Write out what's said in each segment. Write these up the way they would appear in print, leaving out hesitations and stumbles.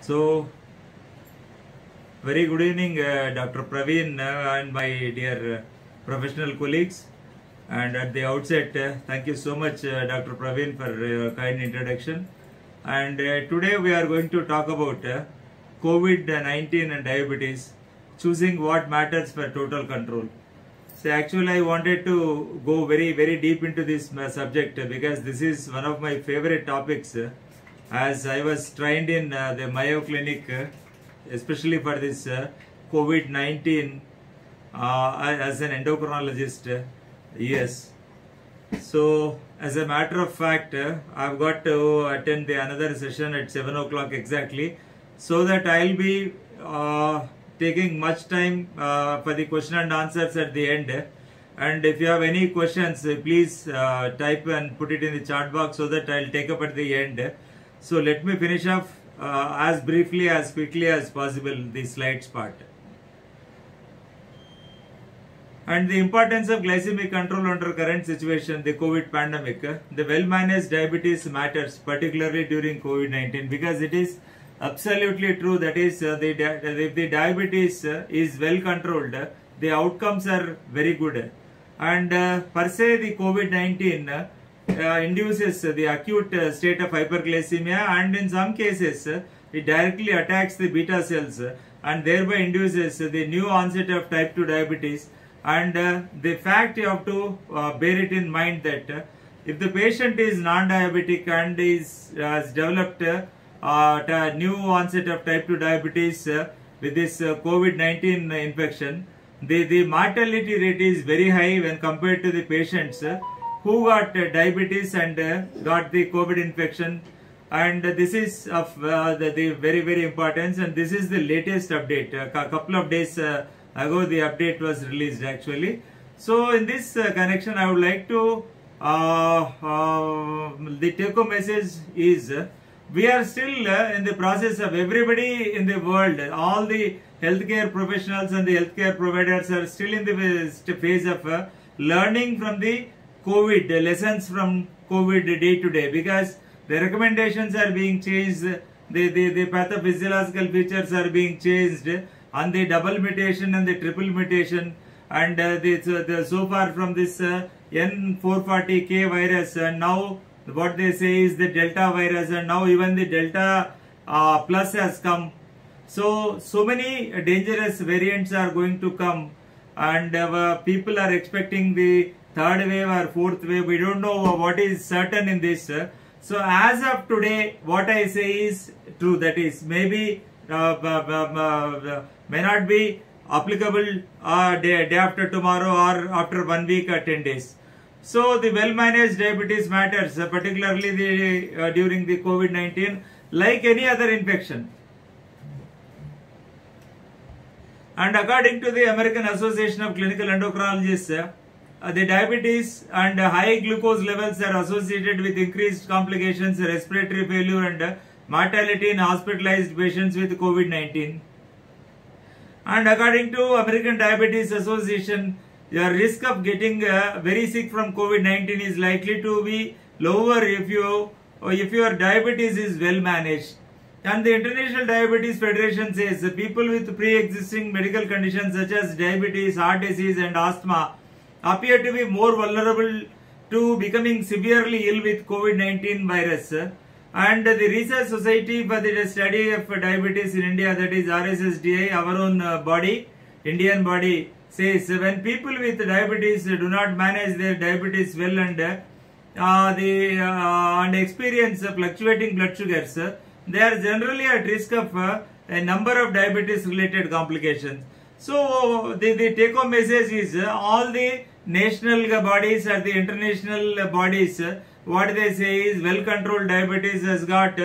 So, very good evening, Dr. Praveen and my dear professional colleagues. And at the outset, thank you so much, Dr. Praveen, for your kind introduction. And today we are going to talk about COVID-19 and diabetes, choosing what matters for total control. So actually I wanted to go very deep into this subject because this is one of my favorite topics as I was trained in the Mayo Clinic, especially for this COVID-19 as an endocrinologist. Yes. So as a matter of fact, I've got to attend another session at 7 o'clock exactly, so that I'll be taking much time for the question and answers at the end. And if you have any questions, please type and put it in the chat box so that I'll take up at the end. So let me finish off as briefly, as quickly as possible the slides part. And the importance of glycemic control under current situation, the COVID pandemic. The well-managed diabetes matters, particularly during COVID-19, because it is absolutely true. That is, if the diabetes is well controlled, the outcomes are very good. And per se, the COVID-19 induces the acute state of hyperglycemia, and in some cases, it directly attacks the beta cells and thereby induces the new onset of type 2 diabetes. And the fact you have to bear it in mind that if the patient is non-diabetic and has developed a new onset of type 2 diabetes with this COVID-19 infection, the mortality rate is very high when compared to the patients who got diabetes and got the COVID infection. And this is of the very importance, and this is the latest update. A couple of days ago the update was released actually. So in this connection I would like to the take home message is we are still in the process of everybody in the world, all the healthcare professionals and the healthcare providers are still in the phase of learning from the COVID, lessons from COVID day to day, because the recommendations are being changed, the pathophysiological features are being changed on the double mutation and the triple mutation, and so far from this N440K virus, and now what they say is the Delta virus, and now even the Delta plus has come. So many dangerous variants are going to come, and people are expecting the third wave or fourth wave. We don't know what is certain in this. So as of today, what I say is true. That is, maybe may not be applicable day after tomorrow or after 1 week or 10 days. So the well-managed diabetes matters, particularly during the COVID-19, like any other infection. And according to the American Association of Clinical Endocrinologists, the diabetes and high glucose levels are associated with increased complications, respiratory failure, and mortality in hospitalized patients with COVID-19. And according to American Diabetes Association, your risk of getting very sick from COVID-19 is likely to be lower if your diabetes is well managed. And the International Diabetes Federation says people with pre-existing medical conditions such as diabetes, heart disease, and asthma appear to be more vulnerable to becoming severely ill with COVID-19 virus. And the Research Society for the Study of Diabetes in India, that is RSSDI, our own body, Indian body, says when people with diabetes do not manage their diabetes well and experience fluctuating blood sugars, they are generally at risk of a number of diabetes related complications. So the take home message is all the national bodies or the international bodies, what they say is well controlled diabetes has got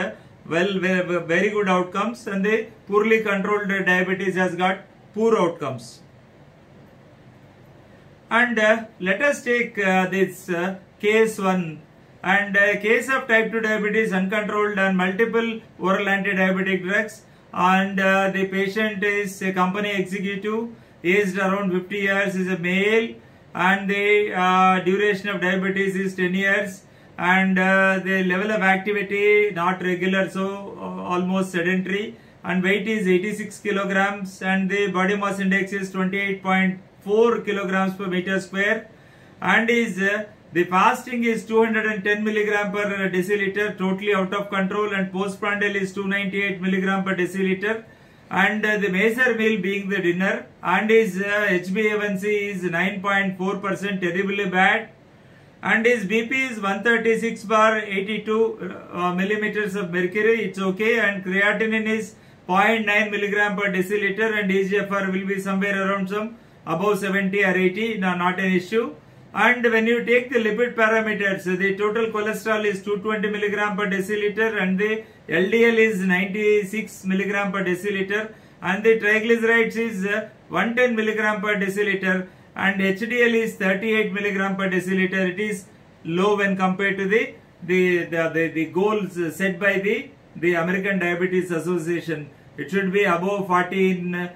very good outcomes, and the poorly controlled diabetes has got poor outcomes. And let us take this case 1, and case of type 2 diabetes uncontrolled on multiple oral anti-diabetic drugs, and the patient is a company executive, aged around 50 years, is a male, and the duration of diabetes is 10 years, and the level of activity not regular, so almost sedentary, and weight is 86 kilograms, and the body mass index is 28.4 kilograms per meter square, and is the fasting is 210 milligram per deciliter, totally out of control, and postprandial is 298 milligram per deciliter, and the major meal being the dinner, and his HbA1c is 9.4%, terribly bad, and his BP is 136/82 millimeters of mercury, it's okay, and creatinine is 0.9 milligram per deciliter, and EGFR will be somewhere around some above 70 or 80, not an issue. And when you take the lipid parameters, the total cholesterol is 220 milligram per deciliter, and the LDL is 96 milligram per deciliter, and the triglycerides is 110 milligram per deciliter, and HDL is 38 milligram per deciliter. It is low when compared to the goals set by the American Diabetes Association. It should be above 14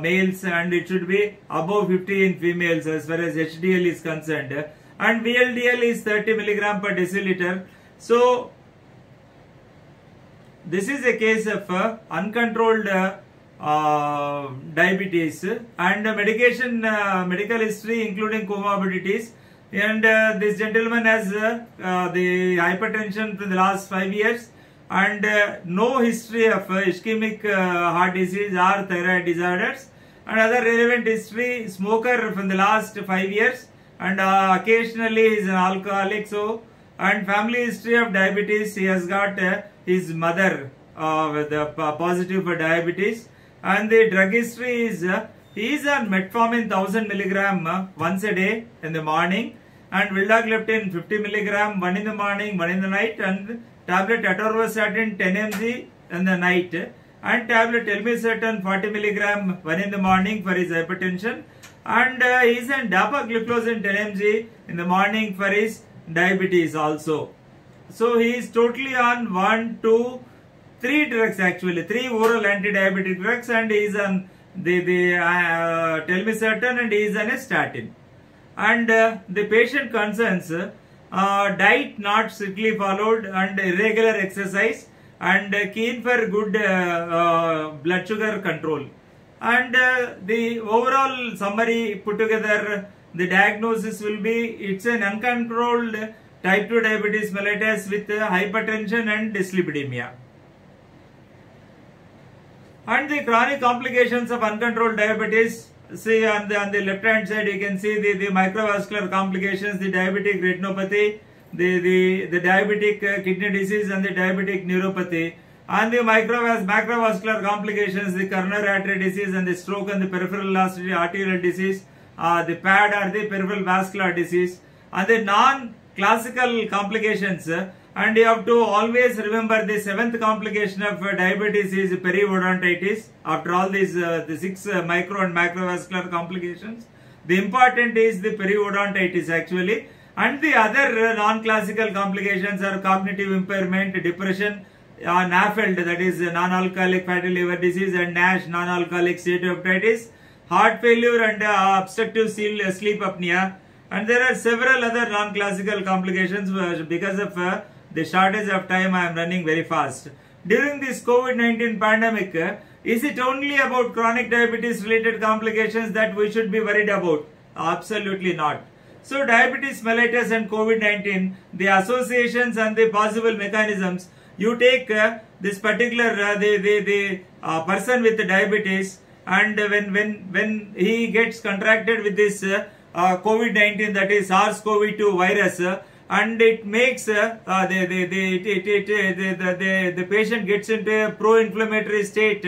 males, and it should be above 50 in females as far as HDL is concerned, and VLDL is 30 milligram per deciliter. So this is a case of uncontrolled diabetes, and medical history including comorbidities, and this gentleman has the hypertension for the last 5 years, and no history of ischemic heart disease or thyroid disorders, and other relevant history, smoker from the last 5 years, and occasionally is an alcoholic. So, and family history of diabetes, he has got his mother with positive for diabetes, and the drug history is he is on metformin 1000 milligram once a day in the morning, and vildagliptin 50 milligram, one in the morning, one in the night, and tablet atorvastatin 10 mg in the night, and tablet telmisartan 40 milligram, one in the morning for his hypertension, and he is on dapagliflozin 10 mg in the morning for his diabetes also. So he is totally on 1, 2, 3 drugs, actually 3 oral anti-diabetic drugs, and he is on the telmisartan, and he is on a statin. And the patient concerns diet not strictly followed, and irregular exercise, and keen for good blood sugar control. And the overall summary put together, the diagnosis will be, it's an uncontrolled type 2 diabetes mellitus with hypertension and dyslipidemia. And the chronic complications of uncontrolled diabetes, see on the left hand side you can see the microvascular complications, the diabetic retinopathy, the diabetic kidney disease, and the diabetic neuropathy. And the macrovascular complications, the coronary artery disease, and the stroke, and the peripheral arterial disease, the PAD or the peripheral vascular disease. And the non-classical complications, and you have to always remember the 7th complication of diabetes is periodontitis. After all these the 6 micro and macrovascular complications, the important is the periodontitis actually, and the other non-classical complications are cognitive impairment, depression, NAFLD, that is non-alcoholic fatty liver disease, and NASH, non-alcoholic steatohepatitis, heart failure, and obstructive sleep apnea. And there are several other non-classical complications. Because of the shortage of time, I am running very fast. During this COVID-19 pandemic, is it only about chronic diabetes related complications that we should be worried about? Absolutely not. So diabetes mellitus and COVID-19, the associations and the possible mechanisms, you take this particular the person with diabetes, and when he gets contracted with this COVID-19, that is SARS-CoV-2 virus, and it makes the patient gets into a pro-inflammatory state,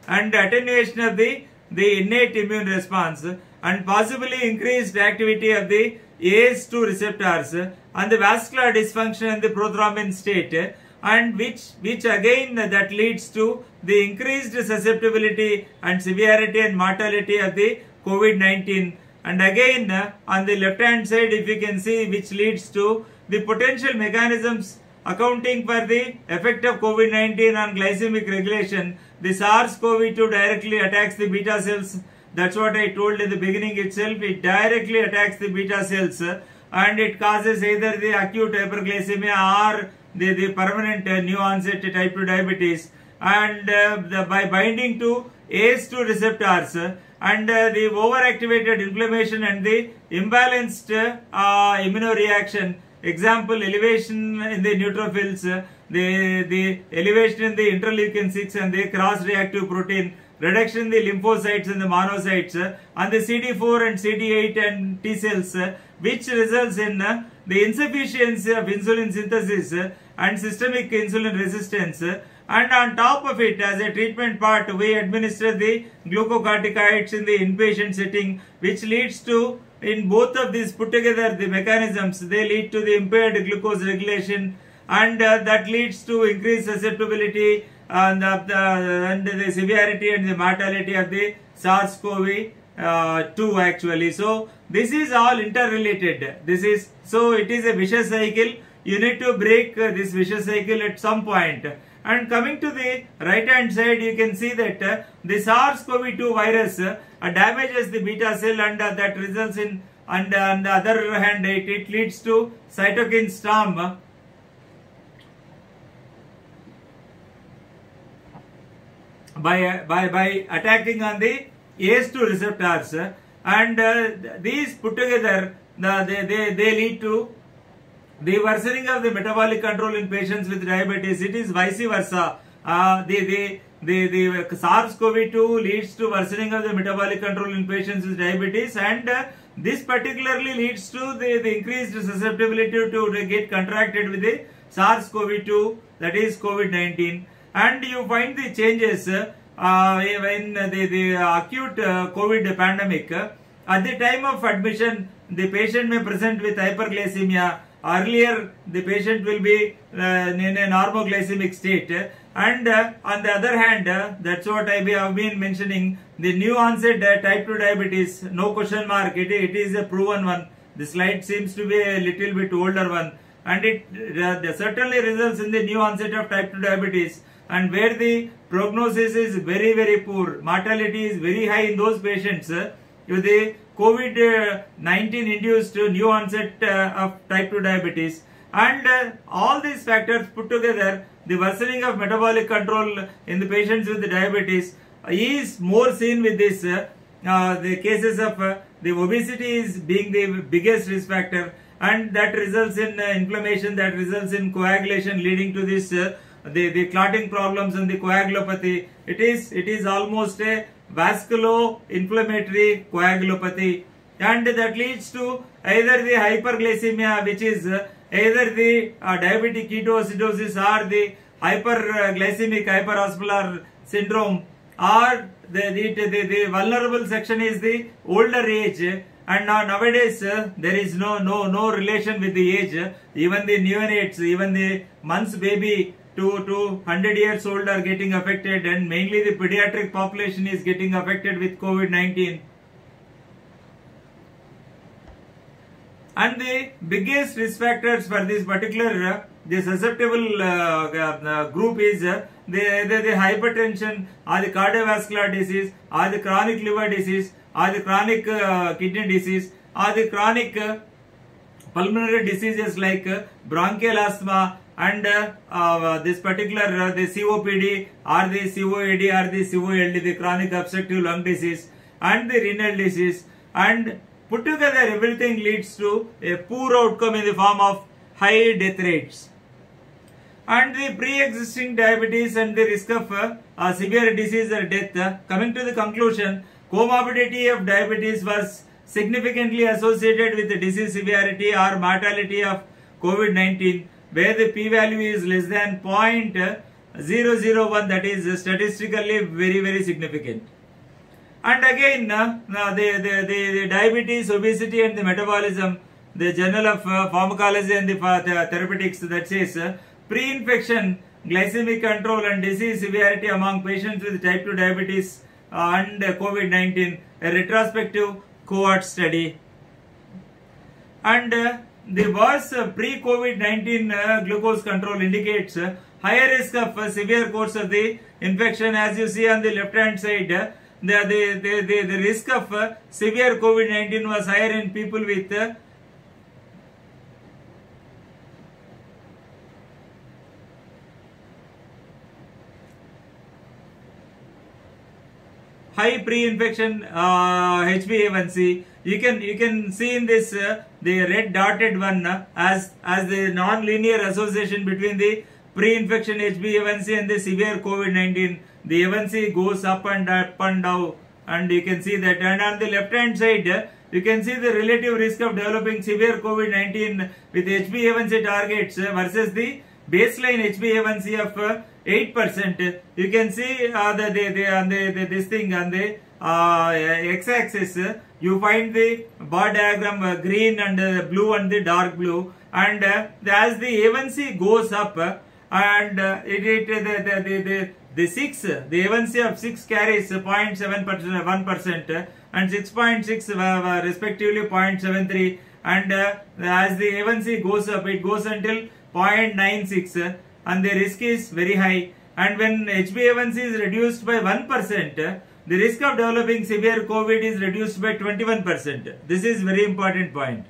and attenuation of the innate immune response, and possibly increased activity of the ACE2 receptors, and the vascular dysfunction in the prothrombin state, and which again that leads to the increased susceptibility and severity and mortality of the COVID-19. And again on the left hand side, if you can see, which leads to the potential mechanisms accounting for the effect of COVID-19 on glycemic regulation. The SARS-CoV-2 directly attacks the beta cells. That's what I told in the beginning itself. It directly attacks the beta cells, and it causes either the acute hyperglycemia or the permanent new onset type 2 diabetes. And by binding to ACE2 receptors and the overactivated inflammation and the imbalanced immunoreaction, example elevation in the neutrophils, the elevation in the interleukin 6 and the cross-reactive protein, reduction in the lymphocytes and the monocytes, and the CD4 and CD8 and T cells, which results in the insufficiency of insulin synthesis and systemic insulin resistance. And on top of it, as a treatment part, we administer the glucocorticoids in the inpatient setting, which leads to, in both of these put together, the mechanisms, they lead to the impaired glucose regulation, and that leads to increased susceptibility and the severity and the mortality of the SARS-CoV-2 actually. So this is all interrelated. So it is a vicious cycle. You need to break this vicious cycle at some point. And coming to the right hand side, you can see that the SARS-CoV-2 virus damages the beta cell, and that results in, and on the other hand, it leads to cytokine storm. By attacking on the ACE2 receptors, and these put together, they lead to the worsening of the metabolic control in patients with diabetes. It is vice versa. The SARS-CoV-2 leads to worsening of the metabolic control in patients with diabetes, and this particularly leads to the increased susceptibility to get contracted with the SARS-CoV-2, that is COVID-19. And you find the changes in the acute COVID pandemic. At the time of admission, the patient may present with hyperglycemia. Earlier, the patient will be in a normoglycemic state, and on the other hand, that's what I have been mentioning, the new onset type 2 diabetes, no question mark, it is a proven one. The slide seems to be a little bit older one, and it certainly results in the new onset of type 2 diabetes, and where the prognosis is very, very poor, mortality is very high in those patients with the COVID-19 induced new onset of type 2 diabetes. And all these factors put together, the worsening of metabolic control in the patients with the diabetes is more seen with this. The cases of the obesity is being the biggest risk factor, and that results in inflammation, that results in coagulation, leading to this the clotting problems and the coagulopathy. It is almost a vasculo-inflammatory coagulopathy, and that leads to either the hyperglycemia, which is either the diabetic ketoacidosis or the hyperglycemic hyperosmolar syndrome, or the vulnerable section is the older age. And nowadays there is no relation with the age. Even the neonates, even the months baby to 100 years old are getting affected, and mainly the pediatric population is getting affected with COVID-19. And the biggest risk factors for this particular the susceptible group is the hypertension, or the cardiovascular disease, or the chronic liver disease, or the chronic kidney disease, or the chronic pulmonary diseases like bronchial asthma, and this particular the COPD, or the COAD, or the COLD, the chronic obstructive lung disease, and the renal disease. And put together, everything leads to a poor outcome in the form of high death rates. And the pre-existing diabetes and the risk of severe disease or death. Coming to the conclusion, comorbidity of diabetes was significantly associated with the disease severity or mortality of COVID-19, where the p-value is less than 0.001, that is statistically very, very significant. And again, the diabetes, obesity and the metabolism, the Journal of Pharmacology and the Therapeutics, that says pre-infection, glycemic control and disease severity among patients with type 2 diabetes and COVID-19, a retrospective cohort study. And the worse pre-COVID-19 glucose control indicates higher risk of severe course of the infection. As you see on the left hand side, the risk of severe COVID-19 was higher in people with high pre-infection HbA1c. You can see in this the red dotted one as the non-linear association between the pre-infection HbA1c and the severe COVID-19. The A1c goes up and down, and you can see that. And on the left hand side, you can see the relative risk of developing severe COVID-19 with HbA1c targets versus the baseline HbA1c of 8%. You can see this thing on the x-axis. You find the bar diagram green and blue and the dark blue, and as the A1c goes up, and the A1c of 6 carries 0.7%, 1%, and 6.6 respectively 0.73, and as the A1c goes up, it goes until 0.96, and the risk is very high. And when HbA1c is reduced by 1%, the risk of developing severe COVID is reduced by 21%. This is very important point.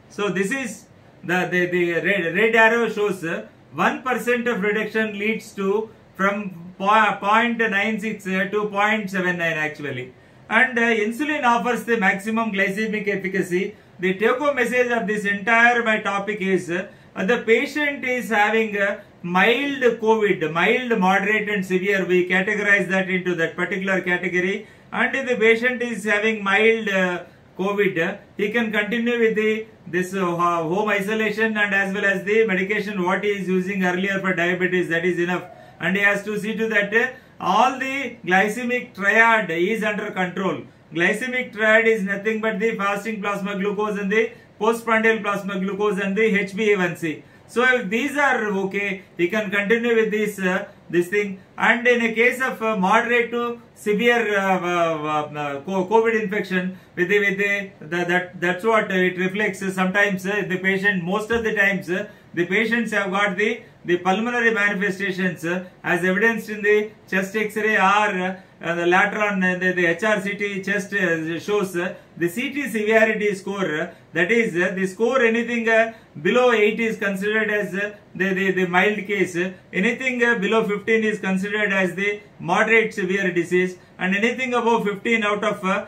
So this is the red arrow shows 1% of reduction leads to from 0.96 to 0.79 actually. And insulin offers the maximum glycemic efficacy. The take-home message of this entire my topic is the patient is having mild COVID, mild, moderate and severe. We categorize that into that particular category. And if the patient is having mild COVID, he can continue with this home isolation, and as well as the medication what he is using earlier for diabetes, that is enough. And he has to see to that all the glycemic triad is under control. Glycemic triad is nothing but the fasting plasma glucose and the postprandial plasma glucose and the HbA1c. So if these are okay, he can continue with this thing. And in a case of moderate to severe COVID infection, that's what it reflects. Sometimes the patient, most of the times, the patients have got the pulmonary manifestations as evidenced in the chest X-ray or the later on the HRCT chest shows the CT severity score. That is the score anything below 8 is considered as the mild case. Anything below 15 is considered as the moderate severe disease, and anything above 15 out of the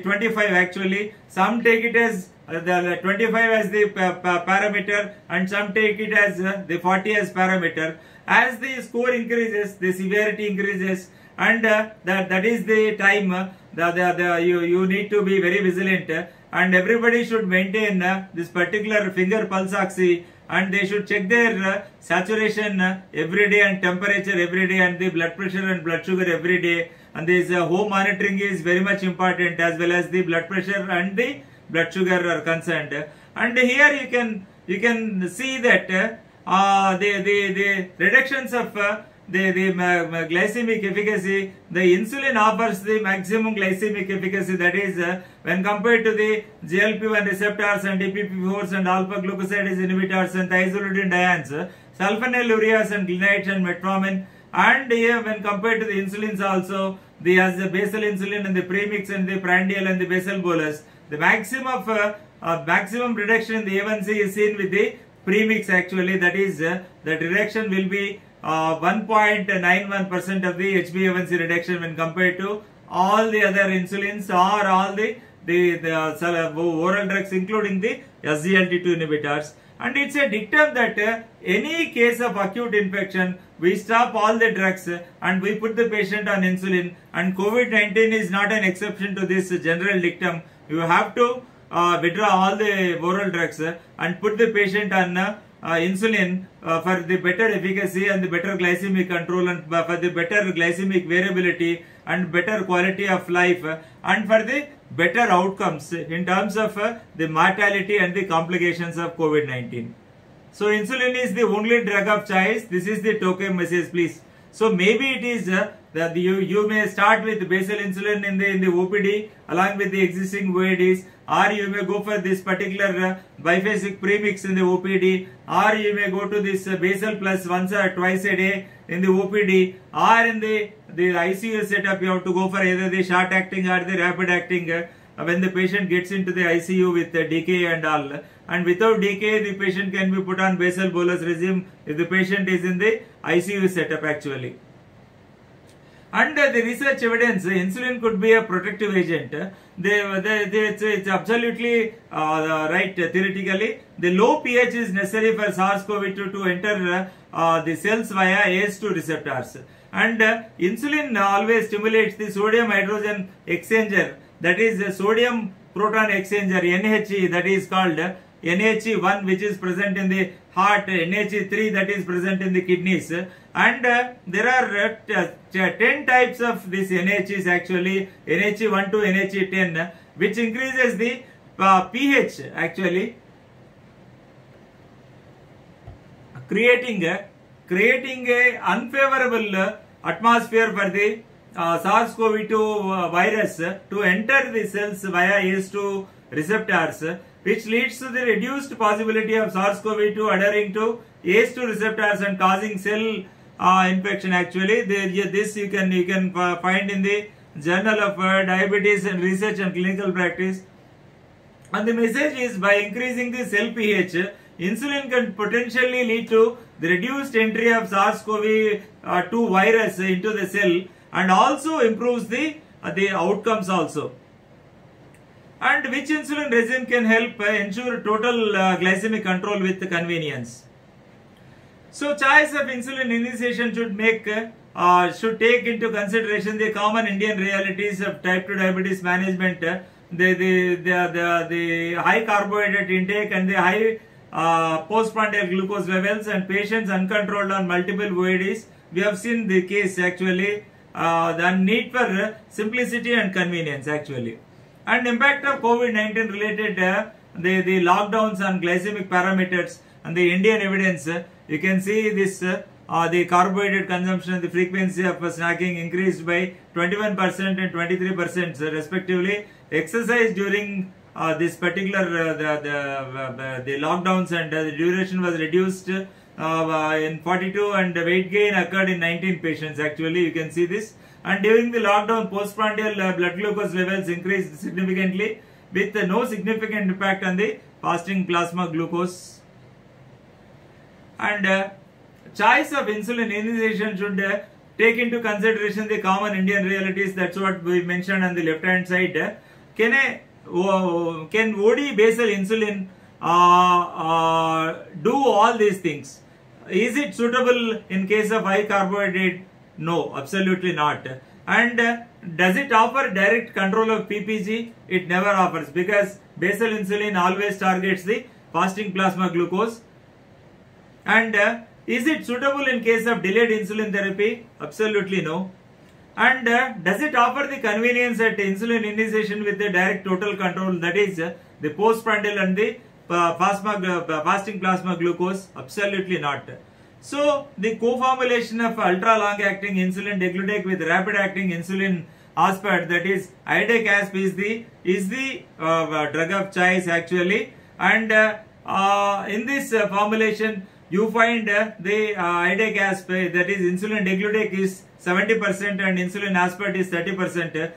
25 actually, some take it as the 25 as the parameter, and some take it as the 40 as parameter. As the score increases, the severity increases, and that is the time you need to be very vigilant, and everybody should maintain this particular finger pulse oxy, and they should check their saturation every day and temperature every day, and the blood pressure and blood sugar every day. And this home monitoring is very much important, as well as the blood pressure and the blood sugar are concerned. And here you can see that the reductions of the glycemic efficacy, the insulin offers the maximum glycemic efficacy, that is when compared to the GLP-1 receptors and DPP-4s and alpha glucosidase inhibitors and thiazolidinediones, sulfonylureas and glinides and metformin. And here when compared to the insulins also, the basal insulin and the premix and the prandial and the basal bolus, the maximum reduction in the A1C is seen with the premix actually. That is the reduction will be 1.91% of the HbA1c reduction when compared to all the other insulins or all the oral drugs, including the SGLT2 inhibitors. And it's a dictum that any case of acute infection, we stop all the drugs and we put the patient on insulin, and COVID-19 is not an exception to this general dictum. You have to withdraw all the oral drugs and put the patient on insulin for the better efficacy and the better glycemic control, and for the better glycemic variability and better quality of life, and for the better outcomes in terms of the mortality and the complications of COVID-19. So insulin is the only drug of choice. This is the take-home message, please. So maybe it is that you may start with basal insulin in the OPD along with the existing OADs, or you may go for this particular biphasic premix in the OPD, or you may go to this basal plus once or twice a day in the OPD, or in the ICU setup you have to go for either the short acting or the rapid acting when the patient gets into the ICU with DKA and all. And without DKA, the patient can be put on basal bolus regime if the patient is in the ICU setup actually. And the research evidence, insulin could be a protective agent. It's absolutely right theoretically. The low pH is necessary for SARS-CoV-2 to enter the cells via ACE2 receptors. And insulin always stimulates the sodium hydrogen exchanger, that is the sodium proton exchanger, NHE, that is called NHE1, which is present in the heart, NHE3 that is present in the kidneys, and there are 10 types of these NHEs actually, NHE1 to NHE10, which increases the pH actually, creating a unfavorable atmosphere for the SARS-CoV-2 virus to enter the cells via ACE2 receptors, which leads to the reduced possibility of SARS-CoV-2 adhering to ACE2 receptors and causing cell infection. Actually, this you can find in the Journal of Diabetes and Research and Clinical Practice. And the message is, by increasing the cell pH, insulin can potentially lead to the reduced entry of SARS-CoV-2 virus into the cell, and also improves the outcomes also. And which insulin regime can help ensure total glycemic control with convenience. So choice of insulin initiation should take into consideration the common Indian realities of type 2 diabetes management, the high carbohydrate intake and the high postprandial glucose levels, and patients uncontrolled on multiple OADs. We have seen the case actually, the need for simplicity and convenience actually. And impact of COVID-19 related the lockdowns on glycemic parameters and the Indian evidence. You can see this the carbohydrate consumption, the frequency of snacking increased by 21% and 23% respectively. Exercise during this particular the lockdowns and the duration was reduced in 42, and weight gain occurred in 19 patients actually. You can see this. And during the lockdown, postprandial blood glucose levels increased significantly with no significant impact on the fasting plasma glucose. And choice of insulin initiation should take into consideration the common Indian realities. That's what we mentioned on the left hand side. Can OD basal insulin do all these things? Is it suitable in case of high carbohydrate? No, absolutely not. And does it offer direct control of PPG? It never offers, because basal insulin always targets the fasting plasma glucose. And is it suitable in case of delayed insulin therapy? Absolutely no. And does it offer the convenience at insulin initiation with the direct total control, that is the postprandial and the fasting plasma glucose? Absolutely not. So the co-formulation of ultra-long-acting insulin degludec with rapid-acting insulin aspart, that is IDEC-ASP, is the drug of choice actually. And in this formulation, you find the IDEC-ASP, that is insulin degludec, is 70% and insulin aspart is 30%,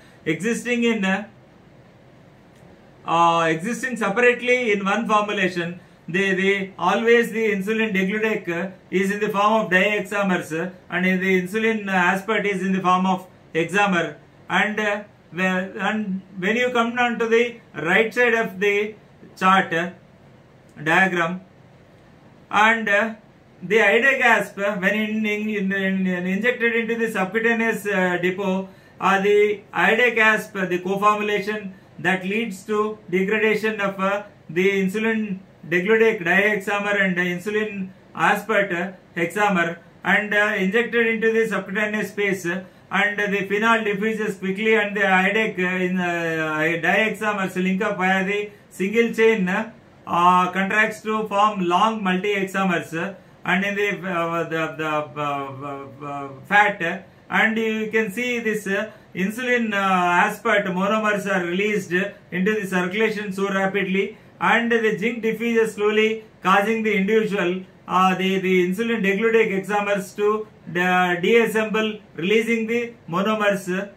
existing separately in one formulation. Always the insulin degludec is in the form of dihexamers, and the insulin aspart is in the form of hexamer. And when you come down to the right side of the chart diagram, and the IDEC-ASP, when injected into the subcutaneous depot, the IDEC-ASP, the co-formulation that leads to degradation of the insulin degludec dihexamer and insulin aspart hexamer, and injected into the subcutaneous space, and the phenol diffuses quickly, and the IDEC in dihexamers link up via the single chain contracts to form long multi-hexamers, and in the fat, and you can see this insulin aspart monomers are released into the circulation so rapidly, and the zinc diffuses slowly, causing the individual the insulin degludec hexamers to deassemble, releasing the monomers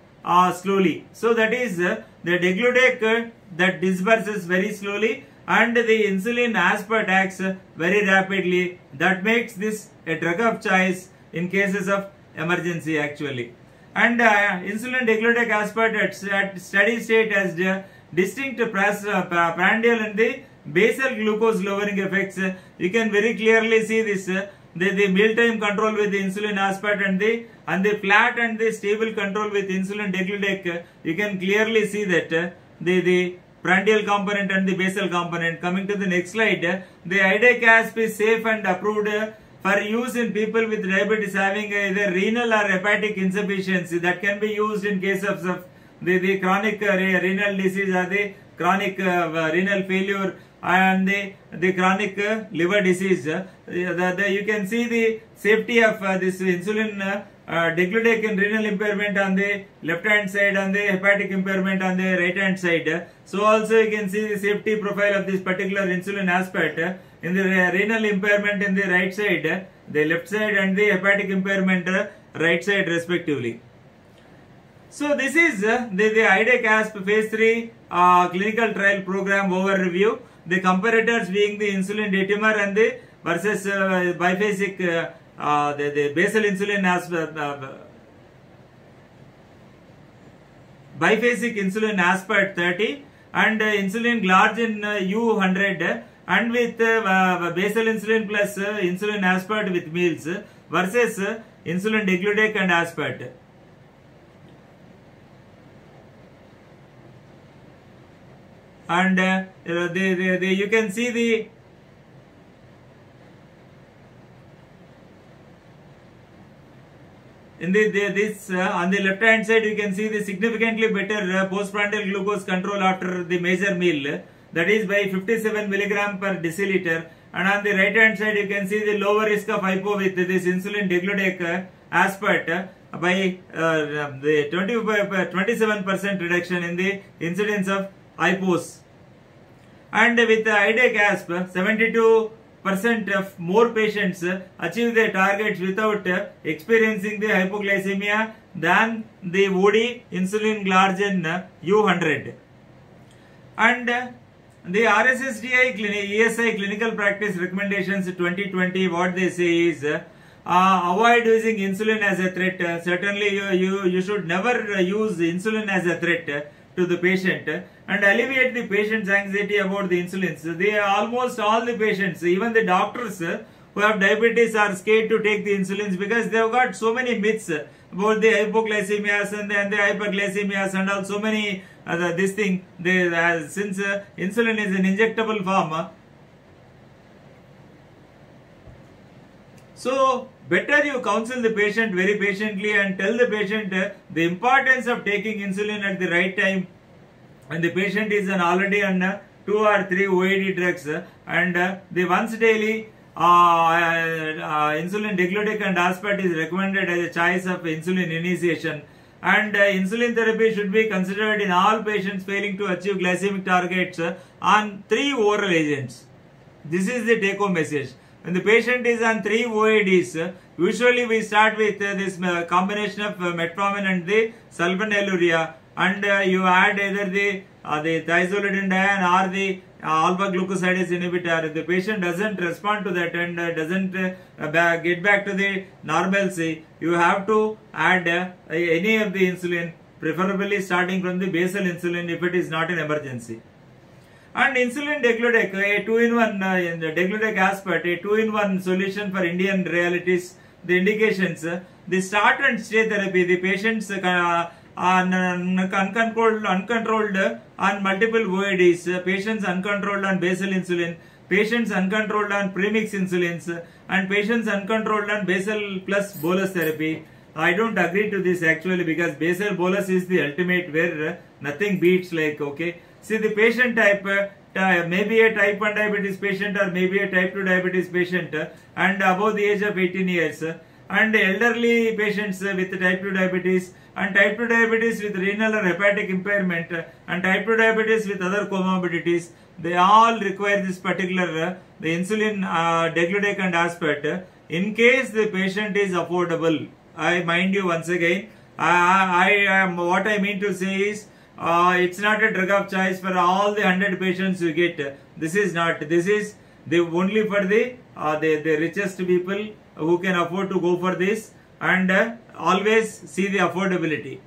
slowly. So that is the degludec that disperses very slowly, and the insulin aspart acts very rapidly. That makes this a drug of choice in cases of emergency actually. And insulin degludec aspart at steady state has distinct prandial and the basal glucose lowering effects. You can very clearly see this. The mealtime control with the insulin aspart and the flat and the stable control with insulin degludec. You can clearly see that the prandial component and the basal component. Coming to the next slide, the IDEC-ASP is safe and approved for use in people with diabetes having either renal or hepatic insufficiency. That can be used in case of the chronic renal disease or the chronic renal failure and the chronic liver disease. You can see the safety of this insulin degludec in renal impairment on the left hand side and the hepatic impairment on the right hand side. So also you can see the safety profile of this particular insulin aspect in the renal impairment in the right side, the left side, and the hepatic impairment right side respectively. So this is the IDEC-ASP phase 3 clinical trial program overview. The comparators being the insulin detumer and the versus biphasic the basal insulin biphasic insulin aspart 30 and insulin glargine U100 and with basal insulin plus insulin aspart with meals versus insulin degludec and aspart. And you can see the in this on the left hand side you can see the significantly better postprandial glucose control after the major meal, that is by 57 milligram per deciliter, and on the right hand side you can see the lower risk of hypo with this insulin degludec aspart by the 27% reduction in the incidence of hypos. And with the IDEC-ASP 72% of more patients achieve their targets without experiencing the hypoglycemia than the OD insulin glargine U100. And the RSSDI ESI clinical practice recommendations 2020, what they say is avoid using insulin as a threat. Certainly you should never use insulin as a threat to the patient, and alleviate the patient's anxiety about the insulins. They almost all the patients, even the doctors who have diabetes, are scared to take the insulins because they have got so many myths about the hypoglycemias and the hyperglycemias and all so many this thing. Since insulin is an injectable form, so better you counsel the patient very patiently and tell the patient the importance of taking insulin at the right time. And the patient is already on 2 or 3 OAD drugs, and the once daily insulin degludec and aspart is recommended as a choice of insulin initiation. And insulin therapy should be considered in all patients failing to achieve glycemic targets on 3 oral agents. This is the take home message. When the patient is on 3 OADs, usually we start with this combination of metformin and the sulfonylurea, and you add either the thiazolidinedione or the alpha glucosidase inhibitor. If the patient doesn't respond to that and doesn't get back to the normalcy, you have to add any of the insulin, preferably starting from the basal insulin if it is not an emergency. And insulin degludec, a 2-in-1 degludec aspart, a 2-in-1 solution for Indian realities. The indications: the start and stay therapy. The patients uncontrolled on multiple OADs, patients uncontrolled on basal insulin, patients uncontrolled on premix insulins, and patients uncontrolled on basal plus bolus therapy. I don't agree to this actually, because basal bolus is the ultimate where nothing beats, like, okay. See the patient type, maybe a type 1 diabetes patient or maybe a type 2 diabetes patient and above the age of 18 years, and elderly patients with type 2 diabetes, and type 2 diabetes with renal or hepatic impairment, and type 2 diabetes with other comorbidities. They all require this particular the insulin degludec and aspart in case the patient is affordable. I mind you once again, what I mean to say is, it's not a drug of choice for all the 100 patients you get. This is not. This is only for the richest people who can afford to go for this, and always see the affordability.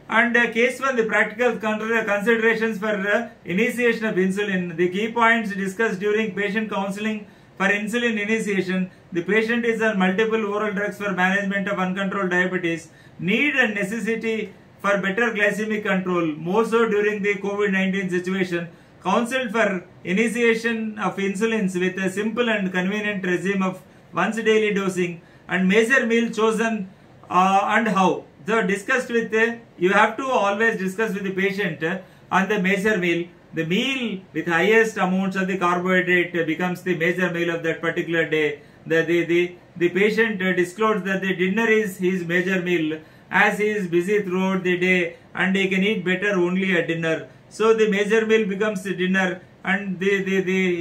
And case 1, the practical considerations for initiation of insulin. The key points discussed during patient counseling for insulin initiation. The patient is on multiple oral drugs for management of uncontrolled diabetes. Need and necessity for better glycemic control, more so during the COVID-19 situation. Counseled for initiation of insulins with a simple and convenient regime of once daily dosing, and major meal chosen and how. So discussed with you have to always discuss with the patient on the major meal. The meal with highest amounts of the carbohydrate becomes the major meal of that particular day. The patient disclosed that the dinner is his major meal, as he is busy throughout the day and he can eat better only at dinner. So the major meal becomes the dinner, and the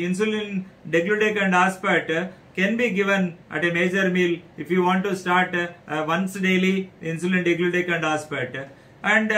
insulin degludec and aspart can be given at a major meal if you want to start once daily insulin degludec and aspart. And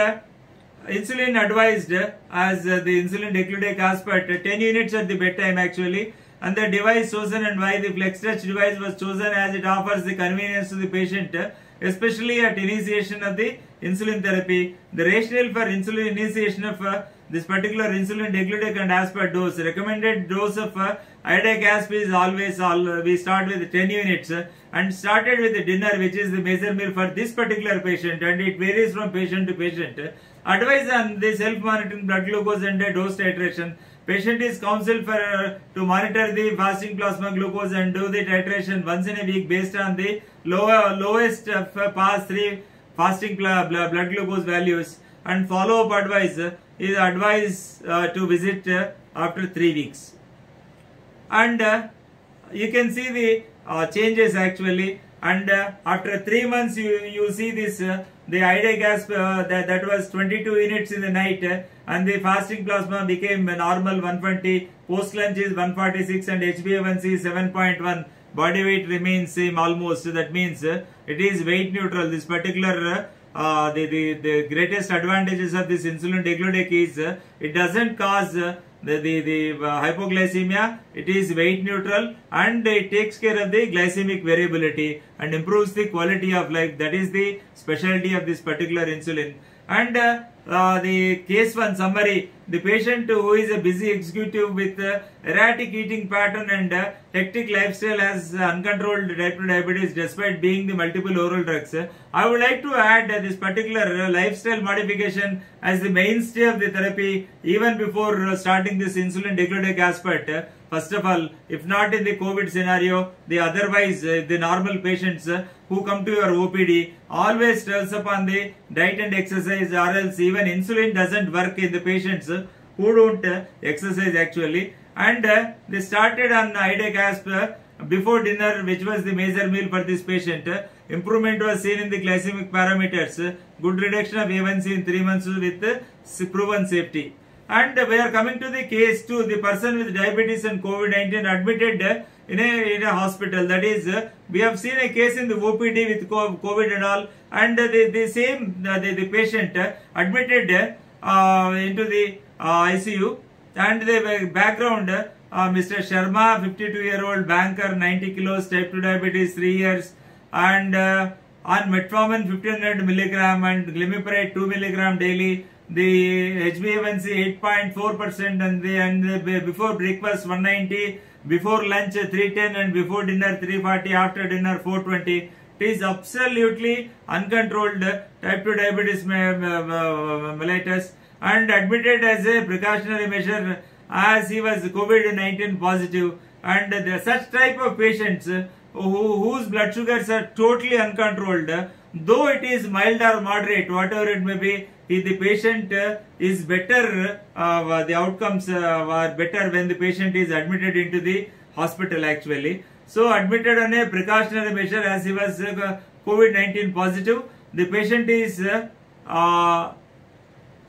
insulin advised as the insulin degludec aspart 10 units at the bedtime actually. And the device chosen and why the FlexTouch device was chosen, as it offers the convenience to the patient, especially at initiation of the insulin therapy. The rationale for insulin initiation of this particular insulin degludec and aspart dose. Recommended dose of iodic asp is always we start with 10 units and started with the dinner, which is the major meal for this particular patient, and it varies from patient to patient. Advice on the self-monitoring blood glucose and dose titration. Patient is counseled for to monitor the fasting plasma glucose and do the titration once in a week based on the lowest of past 3 fasting blood glucose values, and follow-up advice is advised to visit after 3 weeks. And you can see the changes actually, and after 3 months you see this the iodic asp that was 22 units in the night, and the fasting plasma became normal 120, post lunch is 146, and HbA1c is 7.1. body weight remains same almost. That means it is weight neutral. This particular the greatest advantages of this insulin degludec is it doesn't cause the hypoglycemia. It is weight neutral, and it takes care of the glycemic variability and improves the quality of life. That is the specialty of this particular insulin. And the case 1 summary. The patient who is a busy executive with erratic eating pattern and hectic lifestyle has uncontrolled type 2 diabetes despite being the multiple oral drugs. I would like to add this particular lifestyle modification as the mainstay of the therapy even before starting this insulin degludec aspart. First of all, if not in the COVID scenario, the otherwise the normal patients who come to your OPD always stress upon the diet and exercise, or else even insulin doesn't work in the patients who don't exercise actually. And they started on iodic asp before dinner, which was the major meal for this patient. Improvement was seen in the glycemic parameters. Good reduction of A1C in 3 months with proven safety. And we are coming to the case 2, the person with diabetes and COVID-19 admitted in a hospital. That is, we have seen a case in the OPD with COVID and all, and the patient admitted into the ICU, and the background Mr. Sharma, 52-year-old banker, 90 kilos, type 2 diabetes, 3 years, and on metformin 1500 milligram and glimepiride 2 milligram daily. The HbA1c 8.4%, and before breakfast 190, before lunch 310, and before dinner 340, after dinner 420. It is absolutely uncontrolled type 2 diabetes mellitus, and admitted as a precautionary measure as he was COVID-19 positive. And such type of patients whose blood sugars are totally uncontrolled, though it is mild or moderate, whatever it may be, the patient is better, the outcomes are better when the patient is admitted into the hospital actually. So admitted on a precautionary measure as he was COVID-19 positive. The patient is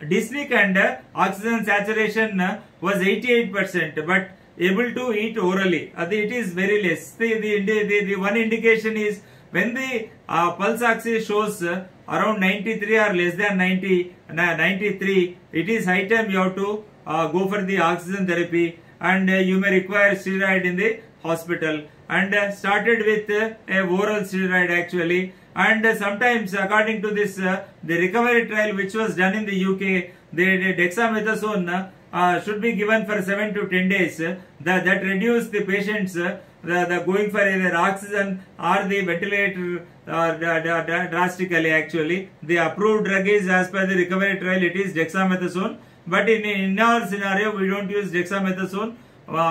dyspneic and oxygen saturation was 88%, but able to eat orally. It is very less. The one indication is when the pulse oxy shows around 93 or less than 93, it is high time you have to go for the oxygen therapy, and you may require steroid in the hospital and started with a oral steroid actually. And sometimes, according to this, the recovery trial which was done in the UK, the dexamethasone should be given for 7 to 10 days. That reduced the patients the going for either oxygen or the ventilator drastically actually. The approved drug is, as per the recovery trial, it is dexamethasone. But in our scenario, we don't use dexamethasone.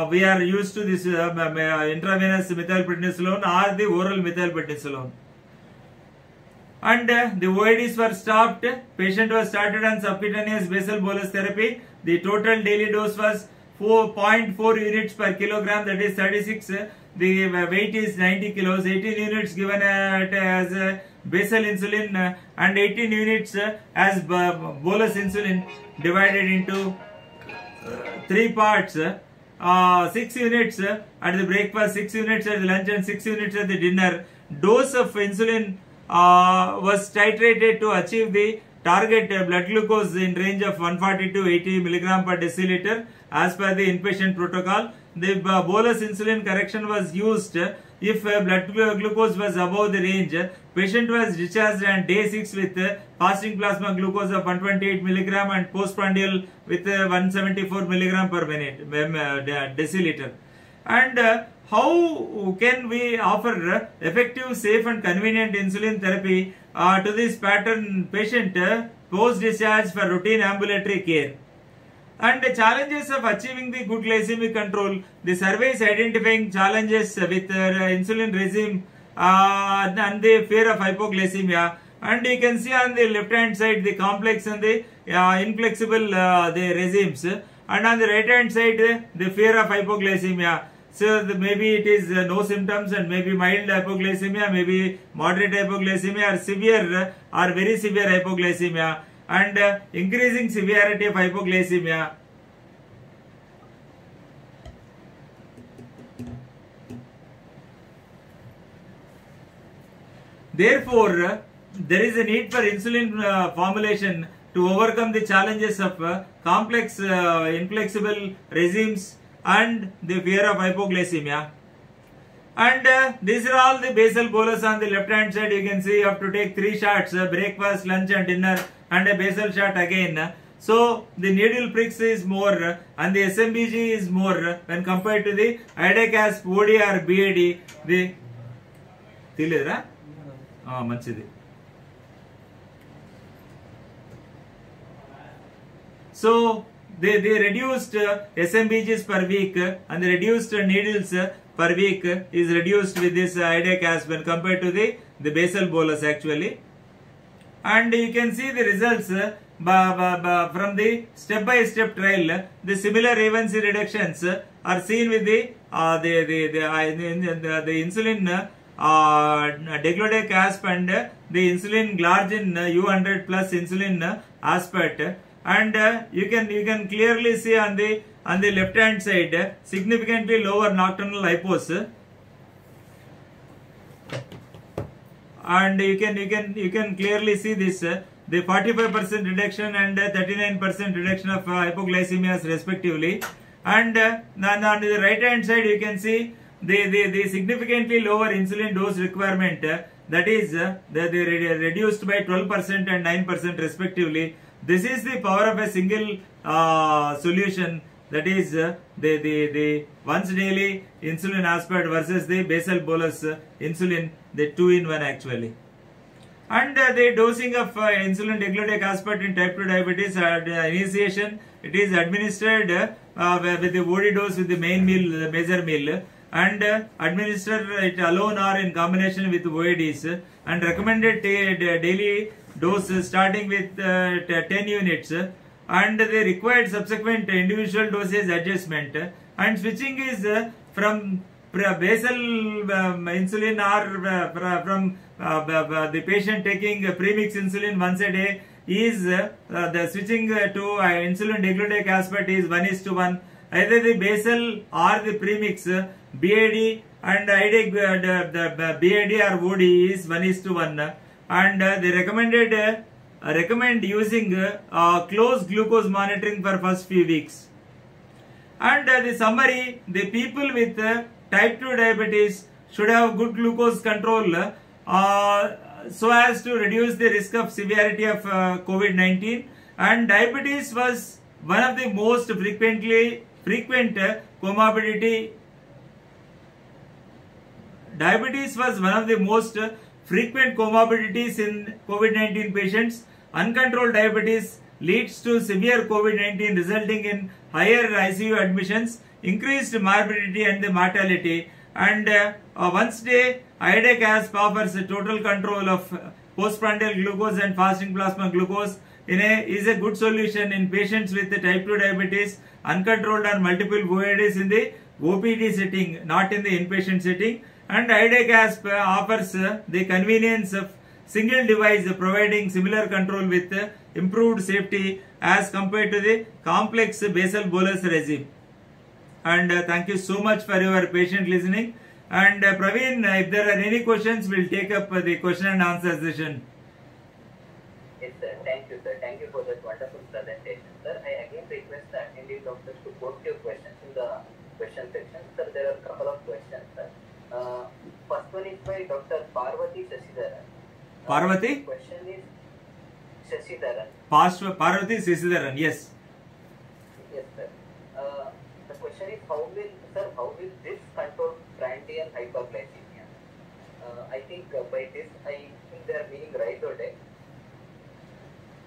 We are used to this intravenous methylprednisolone or the oral methylprednisolone. And the OADs were stopped. Patient was started on subcutaneous basal bolus therapy. The total daily dose was 4.4 units per kilogram, that is 36. The weight is 90 kilos. 18 units given as basal insulin and 18 units as bolus insulin, divided into 3 parts. 6 units at the breakfast, 6 units at the lunch, and 6 units at the dinner. Dose of insulin was titrated to achieve the target blood glucose in range of 140 to 80 milligram per deciliter as per the inpatient protocol. The bolus insulin correction was used if blood glucose was above the range. Patient was discharged on day 6 with fasting plasma glucose of 128 milligram and postprandial with 174 milligram per minute deciliter. And how can we offer effective, safe and convenient insulin therapy to this pattern patient post-discharge for routine ambulatory care? And the challenges of achieving the good glycemic control. The survey is identifying challenges with insulin regime and the fear of hypoglycemia. And you can see on the left hand side the complex and the inflexible the regimes. And on the right hand side the fear of hypoglycemia. So maybe it is no symptoms and maybe mild hypoglycemia, maybe moderate hypoglycemia or severe or very severe hypoglycemia, and increasing severity of hypoglycemia. Therefore, there is a need for insulin formulation to overcome the challenges of complex inflexible regimes and the fear of hypoglycemia. And these are all the basal bolus on the left hand side. You can see you have to take 3 shots, breakfast, lunch and dinner, and a basal shot again. So the needle pricks is more and the SMBG is more when compared to the Idacasp, OD or BAD. The Tilidra? Manchidi. So they reduced SMBGs per week and the reduced needles per week is reduced with this Idacasp when compared to the basal bolus actually. And you can see the results from the step-by-step trial. The similar A1C reductions are seen with the insulin degludec and the insulin glargine U100 plus insulin aspart. And you can clearly see on the left hand side significantly lower nocturnal hypos, and you can clearly see this the 45% reduction and 39% reduction of hypoglycemias respectively. And on the right hand side you can see the significantly lower insulin dose requirement, that is they reduced by 12% and 9% respectively. This is the power of a single solution, that is the once daily insulin aspart versus the basal bolus insulin, the 2-in-1 actually. And the dosing of insulin degludec aspart in type 2 diabetes initiation, it is administered with the OD dose with the main meal, the major meal, and administer it alone or in combination with OADs, and recommended daily dose starting with 10 units, and the required subsequent individual dosage adjustment, and switching is from basal insulin or from the patient taking premix insulin once a day is the switching to insulin degludec aspart is 1:1. Either the basal or the premix BAD and the BAD or OD is 1:1. And they recommend using close glucose monitoring for first few weeks. And the summary: the people with type 2 diabetes should have good glucose control so as to reduce the risk of severity of COVID-19. And diabetes was one of the most frequent comorbidity. Diabetes was one of the most frequent comorbidities in COVID-19 patients. Uncontrolled diabetes leads to severe COVID-19, resulting in higher ICU admissions, increased morbidity and the mortality. And once day IDEC offers a total control of postprandial glucose and fasting plasma glucose is a good solution in patients with type 2 diabetes, uncontrolled or multiple VOIDs in the OPD setting, not in the inpatient setting. And IDEC offers the convenience of single device providing similar control with improved safety as compared to the complex basal bolus regime. And thank you so much for your patient listening. And Praveen, if there are any questions, we'll take up the question and answer session. Yes, sir. Thank you, sir. Thank you for that wonderful presentation, sir. I again request the attending doctors to post your questions in the question section. Sir, there are a couple of questions, sir. First one is by Dr. Parvati Sashidharan. Parvati? Question is Sashidharan. Parvati Sashidharan, yes. Yes, sir. The question is how will this control prandial hyperglycemia? I think by this, I think they are meaning Ryzodec.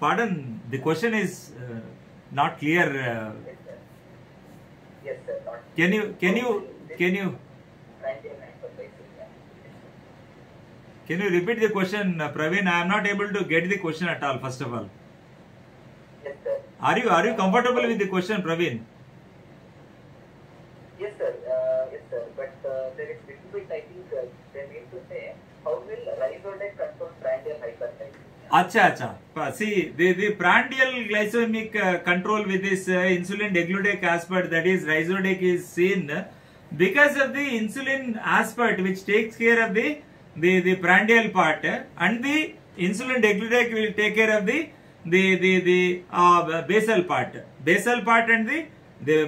Pardon, the question is not clear. Yes, sir. Yes, sir. Not Can you prandial hyperglycemia. Can you repeat the question, Praveen? I am not able to get the question at all, first of all. Yes, sir. Are you comfortable with the question, Praveen? Yes, sir. Yes, sir. But there is little bit, I think, they need to say, how will Ryzodec control prandial hyperglycemia? Acha. See, the prandial glycemic control with this insulin degludec aspart, that is Ryzodec, is seen because of the insulin aspart which takes care of the prandial part, and the insulin degludec will take care of the basal part. Basal part and the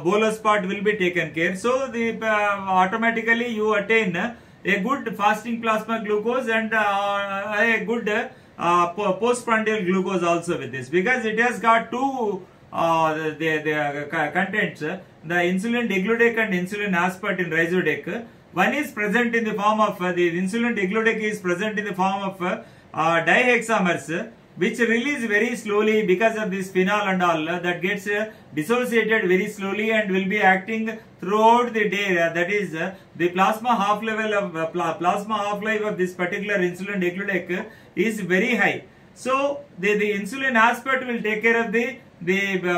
bolus part will be taken care. So automatically you attain a good fasting plasma glucose and a good postprandial glucose also with this, because it has got two the contents, the insulin degludec and insulin aspart in Ryzodec. One is present in the form of the insulin degludec is present in the form of dihexamers, which release very slowly because of this phenol and all that gets dissociated very slowly and will be acting throughout the day. That is the plasma half life of this particular insulin degludec is very high. So the insulin aspart will take care of the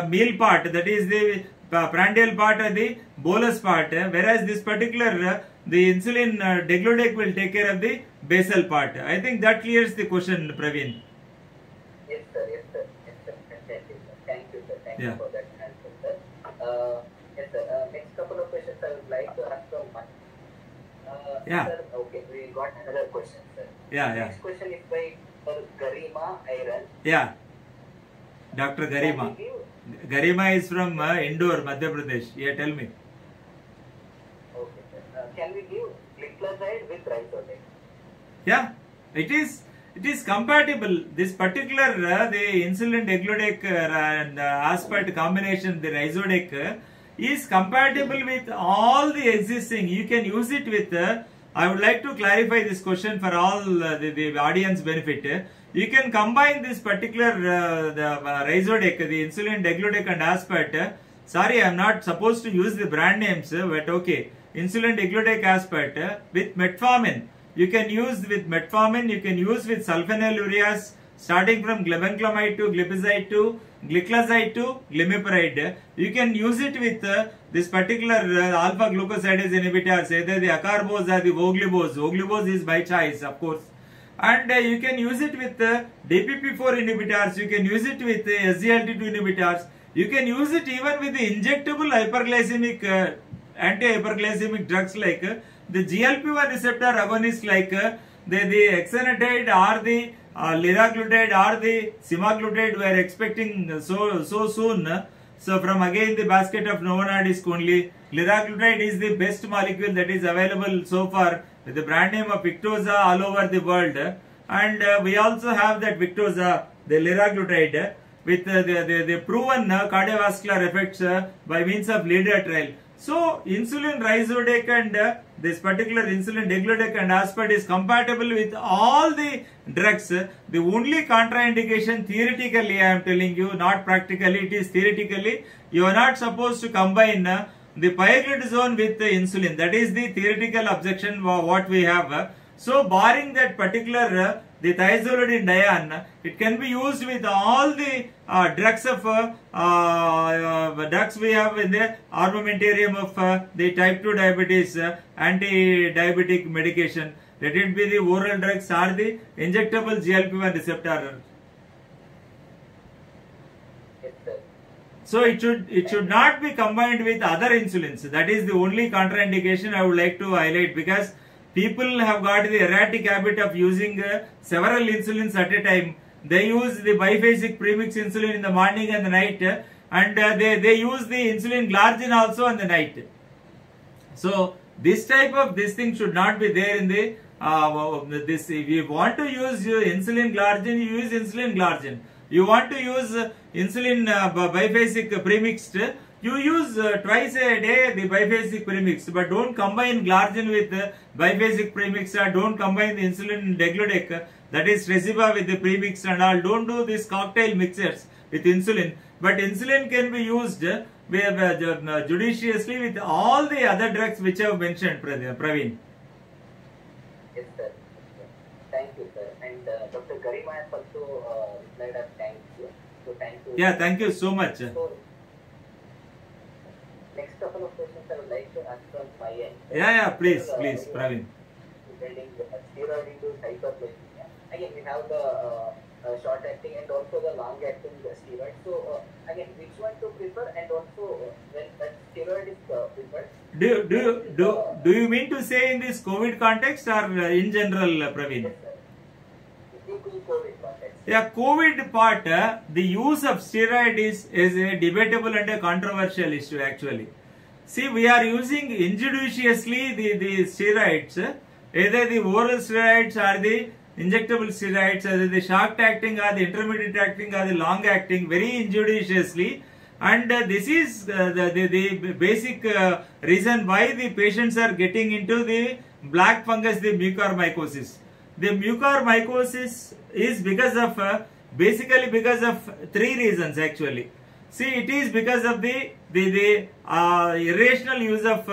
meal part, that is the prandial part or the bolus part, whereas this particular the insulin degludec will take care of the basal part. I think that clears the question, Praveen. Yes, sir. Yes, sir. Yes, sir. Thank you, sir. Thank you for that answer, sir. Yes, sir. Next couple of questions I would like to ask from Mike. Yeah. Sir, okay, we got another question, sir. Yeah. Next question is by Garima Iron. Yeah. Dr. Garima. Garima is from Indore, Madhya Pradesh. Yeah, tell me. Okay, sir. Can we give gliclazide with Ryzodec? Yeah, it is compatible. This particular the insulin degludec and aspart combination, the Ryzodec, is compatible with all the existing. You can use it with. I would like to clarify this question for all the audience benefit. You can combine this particular the Ryzodec, the insulin degludec and aspart. Sorry, I am not supposed to use the brand names, but okay. Insulin degludec aspart with metformin. You can use with metformin, you can use with sulfonylureas, starting from glibenclamide to glipizide to gliclazide to glimepiride. You can use it with this particular alpha glucosidase inhibitors, either the acarbose or the voglibose. Voglibose is by choice, of course. And you can use it with DPP-4 inhibitors, you can use it with SGLT2 inhibitors, you can use it even with the injectable hyperglycemic, anti-hyperglycemic drugs like the GLP-1 receptor agonists like the exenatide or the liraglutide or the semaglutide we are expecting so soon. So from again the basket of Novo Nordisk only, liraglutide is the best molecule that is available so far with the brand name of Victoza all over the world. And we also have that Victoza, the liraglutide, with the proven cardiovascular effects by means of LEADER trial. So insulin Ryzodec and this particular insulin degludec and aspart is compatible with all the drugs. The only contraindication theoretically, I am telling you, not practically, it is theoretically, you are not supposed to combine the pioglitazone with the insulin. That is the theoretical objection what we have. So barring that particular the thiazolidine it can be used with all the drugs of drugs we have in the armamentarium of the type 2 diabetes, anti-diabetic medication. Let it be the oral drugs or the injectable GLP-1 receptor. So it should not be combined with other insulins. That is the only contraindication I would like to highlight, because people have got the erratic habit of using several insulins at a time. They use the biphasic premix insulin in the morning and the night, and they use the insulin glargine also in the night. So this type of this thing should not be there in the this. If you want to use insulin glargine, you use insulin glargine. You want to use insulin biphasic premixed, you use twice a day the biphasic premix, but don't combine glargine with biphasic premix, or don't combine the insulin degludec, that is Tresiba, with the premix and all. Don't do these cocktail mixers with insulin. But insulin can be used judiciously with all the other drugs which I have mentioned, Praveen. Yes, sir. Thank you, sir. And Dr. Garima has also replied us thank you. So thank you. Yeah, thank you so much. So, next couple of questions I would like to ask from my end. Yeah, please, Praveen. Building steroid-induced hyperglycemia. Again, we have the short-acting and also the long-acting steroid. So, again, which one to prefer, and also when that steroid is preferred? Do you mean to say in this COVID context or in general, Praveen? Yes, sir. In COVID context. Yeah, COVID part, the use of steroid is a debatable and a controversial issue actually. See, we are using injudiciously the steroids, either the oral steroids or the injectable steroids, either the short acting or the intermediate acting or the long acting, very injudiciously. And this is the basic reason why the patients are getting into the black fungus, the mucormycosis. The mucormycosis is because of, basically because of three reasons actually. See, it is because of the irrational use of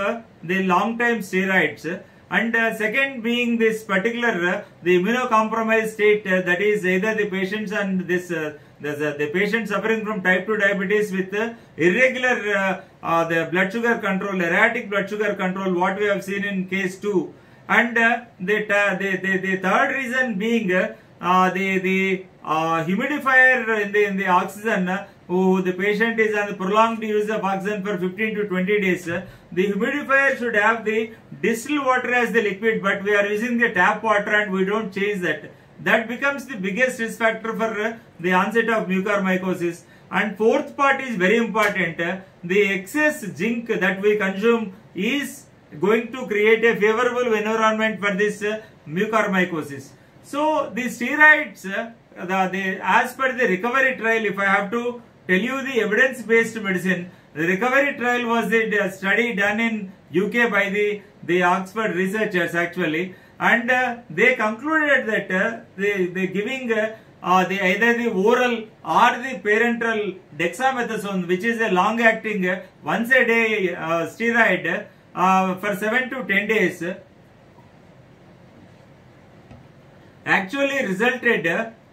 the long-time steroids. And second being this particular, the immunocompromised state, that is either the patients and this, the patient suffering from type 2 diabetes with irregular the blood sugar control, erratic blood sugar control, what we have seen in case 2. And the third reason being the humidifier in the oxygen, the patient is on the prolonged use of oxygen for 15 to 20 days. The humidifier should have the distilled water as the liquid, but we are using the tap water and we don't change that. That becomes the biggest risk factor for the onset of mucormycosis. And fourth part is very important. The excess zinc that we consume is going to create a favorable environment for this mucormycosis. So the steroids, as per the recovery trial, if I have to tell you the evidence-based medicine, the recovery trial was a study done in UK by the Oxford researchers actually, and they concluded that they giving either the oral or the parenteral dexamethasone, which is a long-acting once a day steroid, for 7 to 10 days, actually resulted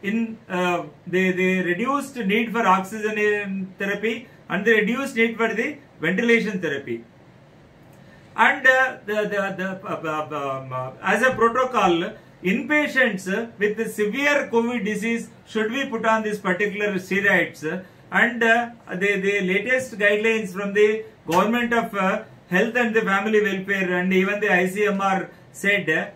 in the reduced need for oxygen therapy and the reduced need for the ventilation therapy. And as a protocol, inpatients with the severe COVID disease should be put on this particular steroids. And the latest guidelines from the Government of Health and the Family Welfare and even the ICMR said,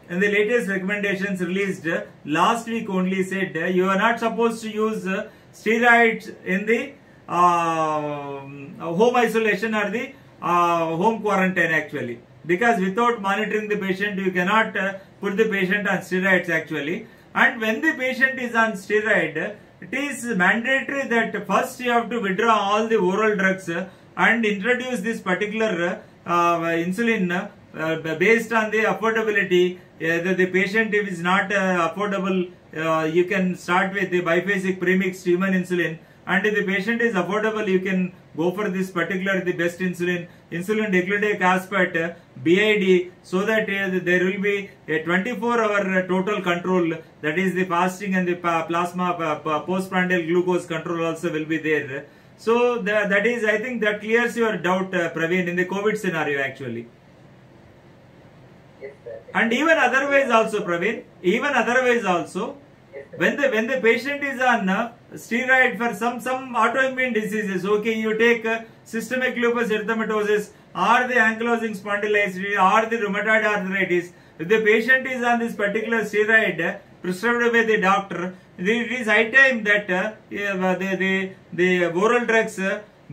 and the latest recommendations released last week only said, you are not supposed to use steroids in the home isolation or the home quarantine actually, because without monitoring the patient you cannot put the patient on steroids actually. And when the patient is on steroid, it is mandatory that first you have to withdraw all the oral drugs and introduce this particular insulin based on the affordability. The patient, if is not affordable, you can start with the biphasic premixed human insulin, and if the patient is affordable, you can go for this particular the best insulin degludec aspart BID, so that there will be a 24-hour total control, that is the fasting and the plasma postprandial glucose control also will be there. So that is, I think that clears your doubt, Praveen, in the COVID scenario actually. Yes, sir. And even otherwise also, Praveen, even otherwise also, when the patient is on steroid for some autoimmune diseases, okay, you take systemic lupus erythematosus or the ankylosing spondylitis or the rheumatoid arthritis. If the patient is on this particular steroid prescribed by the doctor, it is high time that the oral drugs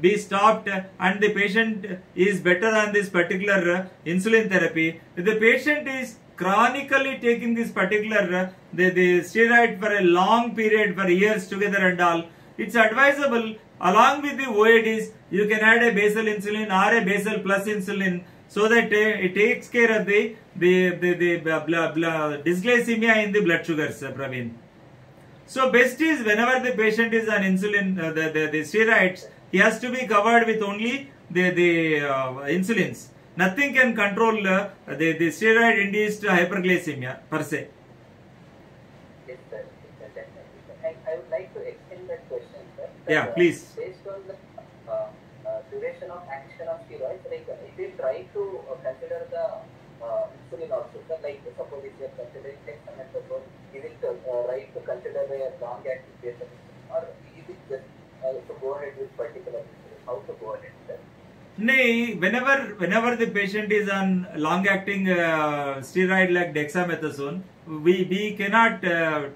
be stopped and the patient is better on this particular insulin therapy. If the patient is chronically taking this particular the steroid for a long period, for years together and all, it's advisable along with the OADs you can add a basal insulin or a basal plus insulin, so that it takes care of the dysglycemia in the blood sugars, Praveen. So best is whenever the patient is on insulin, the steroids, he has to be covered with only the insulins. Nothing can control the steroid induced hyperglycemia per se. Yes, sir. And I would like to extend that question, sir. Yeah, please. Based on the duration of action of steroids, like is it right to consider the insulin also, sir? Like suppose if you are considering dexamethasone, is it right to consider the long-acting basal insulin, or is it just to go ahead with particular insulin? How to go ahead, sir? Nay, whenever the patient is on long-acting steroid like dexamethasone, we cannot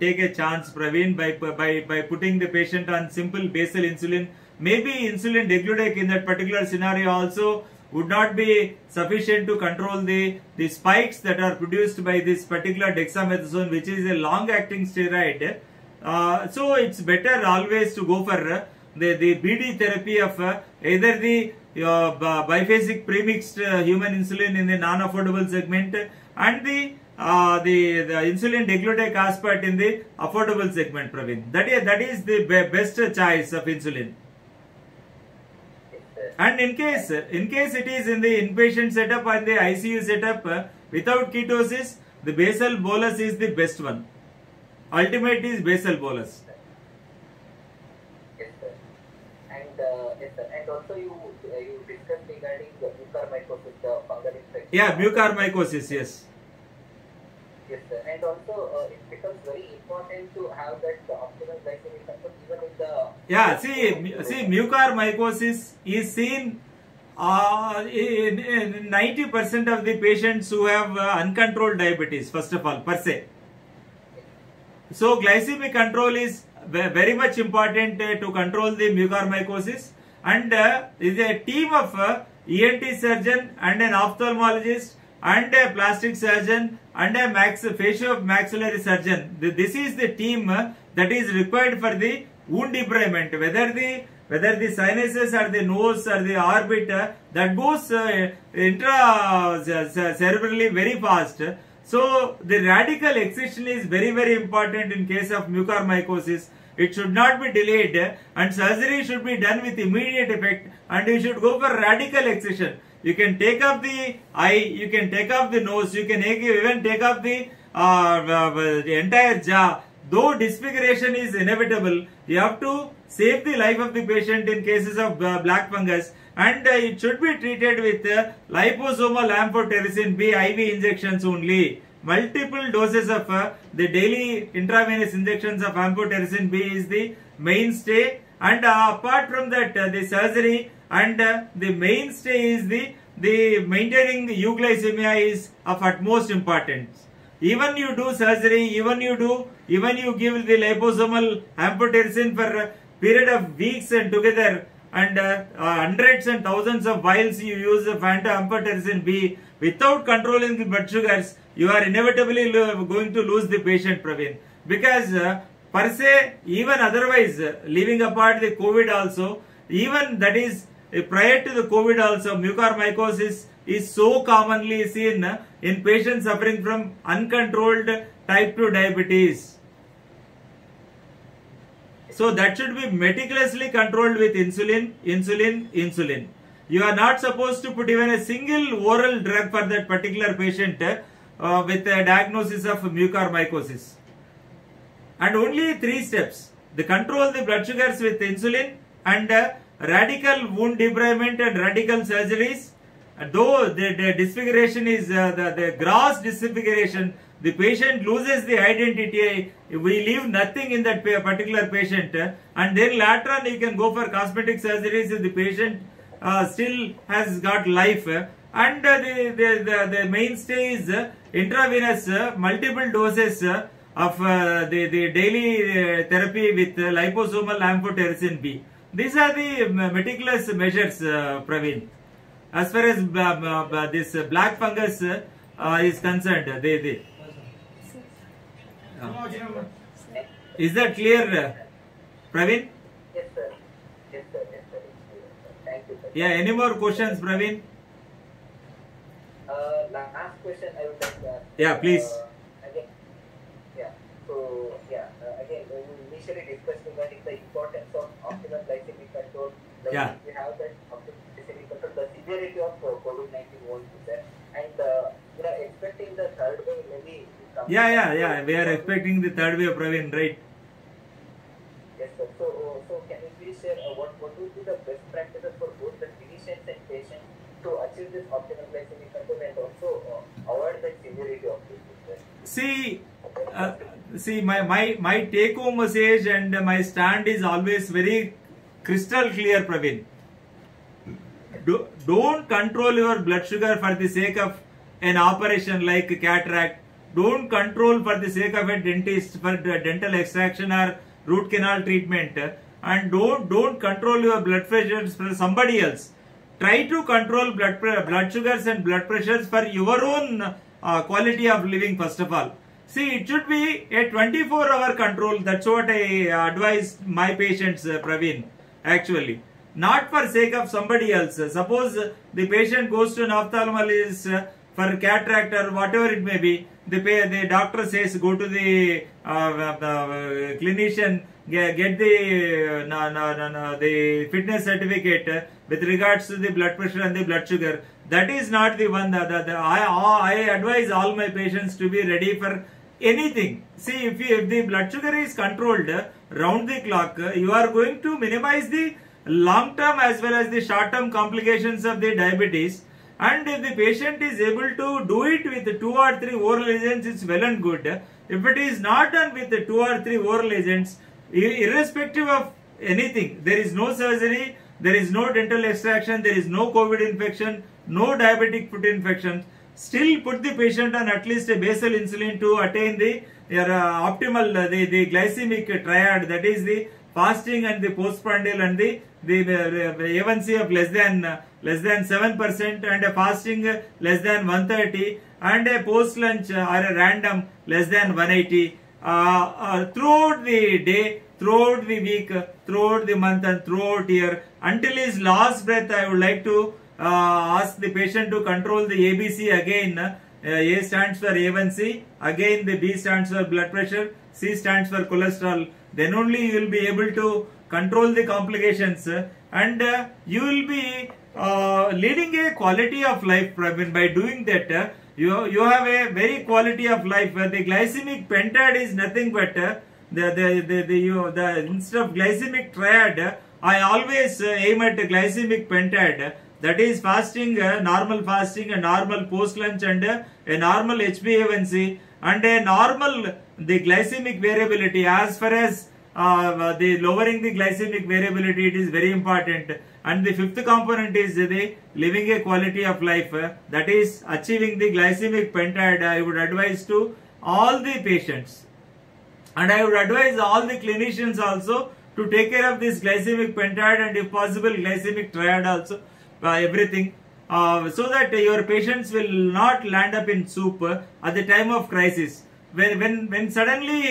take a chance, Praveen, by putting the patient on simple basal insulin. Maybe insulin degludec in that particular scenario also would not be sufficient to control the spikes that are produced by this particular dexamethasone, which is a long-acting steroid. So it's better always to go for the BD therapy of either the biphasic premixed human insulin in the non-affordable segment and the insulin degludec aspart in the affordable segment, Praveen. That is the best choice of insulin. And in case it is in the inpatient setup and the ICU setup without ketosis, the basal bolus is the best one. Ultimate is basal bolus. Yes, sir. And also you discussed regarding the mucormycosis, the fungal infection. Yeah, mucormycosis, yes. Yes, sir. And also it becomes very important to have that optimal glycemic control even in the... Yeah, see, mucormycosis is seen in 90% of the patients who have uncontrolled diabetes, first of all, per se. So glycemic control is very much important to control the mucormycosis, and is a team of ENT surgeon and an ophthalmologist and a plastic surgeon and a facial-maxillary surgeon. This is the team that is required for the wound debridement, whether the sinuses or the nose or the orbit, that goes intracerebrally very fast. So the radical excision is very, very important in case of mucormycosis. It should not be delayed, and surgery should be done with immediate effect, and you should go for radical excision. You can take off the eye, you can take off the nose, you can even take off the entire jaw. Though disfiguration is inevitable, you have to save the life of the patient in cases of black fungus, and it should be treated with liposomal amphotericin B IV injections only. Multiple doses of the daily intravenous injections of amphotericin B is the mainstay, and apart from that the surgery and the mainstay is the maintaining euglycemia is of utmost importance. Even you do surgery, even you give the liposomal amphotericin for period of weeks and together, and hundreds and thousands of vials you use Fanta amphotericin B without controlling the blood sugars, you are inevitably going to lose the patient, Praveen. Because per se, even otherwise, leaving apart the COVID also, even that is prior to the COVID also, mucormycosis is so commonly seen in patients suffering from uncontrolled type 2 diabetes. So that should be meticulously controlled with insulin, insulin, insulin. You are not supposed to put even a single oral drug for that particular patient with a diagnosis of mucormycosis. And only 3 steps. They control the blood sugars with insulin and radical wound debridement and radical surgeries. Though the disfiguration is the gross disfiguration, the patient loses the identity. We leave nothing in that particular patient, and then later on you can go for cosmetic surgeries if the patient still has got life. And the mainstay is intravenous multiple doses of the daily therapy with liposomal amphotericin B. These are the meticulous measures, Praveen. As far as this black fungus is concerned, is that clear, Praveen? Yes, sir. Yes, sir. Yes, sir. Thank you, sir. Yeah, any more questions, Praveen? Last question I would like to ask. Yeah, please. Again, yeah. So, yeah, again, we initially discussed regarding the importance of optimal glycemic control. Yeah. We have that optimal glycemic control, the severity of COVID-19 won't be there. And we are expecting the third wave maybe. Yeah. We are expecting the third wave, Praveen, right? Yes, sir. So can you please share what would be the best practices for both the clinicians and patients to achieve this optimal glycemic control and also avoid the severity of this? See, my take-home message and my stand is always very crystal clear, Praveen. Don't control your blood sugar for the sake of an operation like cataract. Don't control for the sake of a dentist for dental extraction or root canal treatment. And don't control your blood pressures for somebody else. Try to control blood sugars and blood pressures for your own quality of living, first of all. See, it should be a 24-hour control. That's what I advise my patients, Praveen, actually. Not for sake of somebody else. Suppose the patient goes to an ophthalmologist for cataract or whatever it may be. The doctor says go to the clinician, get the fitness certificate with regards to the blood pressure and the blood sugar. That is not the one. I advise all my patients to be ready for anything. See, if the blood sugar is controlled round the clock, you are going to minimize the long-term as well as the short-term complications of the diabetes. And if the patient is able to do it with 2 or 3 oral agents, it's well and good. If it is not done with the 2 or 3 oral agents, irrespective of anything, there is no surgery, there is no dental extraction, there is no COVID infection, no diabetic foot infection, still put the patient on at least a basal insulin to attain the optimal, the glycemic triad, that is the fasting and the postprandial and the A1C of less than 7% and a fasting less than 130 and a post lunch or a random less than 180 throughout the day, throughout the week, throughout the month and throughout year until his last breath. I would like to ask the patient to control the ABC again. A stands for A1C, again the B stands for blood pressure, C stands for cholesterol. Then only you will be able to control the complications and you will be leading a quality of life. By doing that, you have a very quality of life. The glycemic pentad is nothing but the instead of glycemic triad, I always aim at glycemic pentad. That is fasting, normal fasting, a normal post-lunch and a normal HbA1c and a normal the glycemic variability. As far as the lowering the glycemic variability, it is very important. And the fifth component is the living a quality of life. That is achieving the glycemic pentad. I would advise to all the patients. And I would advise all the clinicians also to take care of this glycemic pentaid and if possible glycemic triad also, everything, so that your patients will not land up in soup at the time of crisis. When suddenly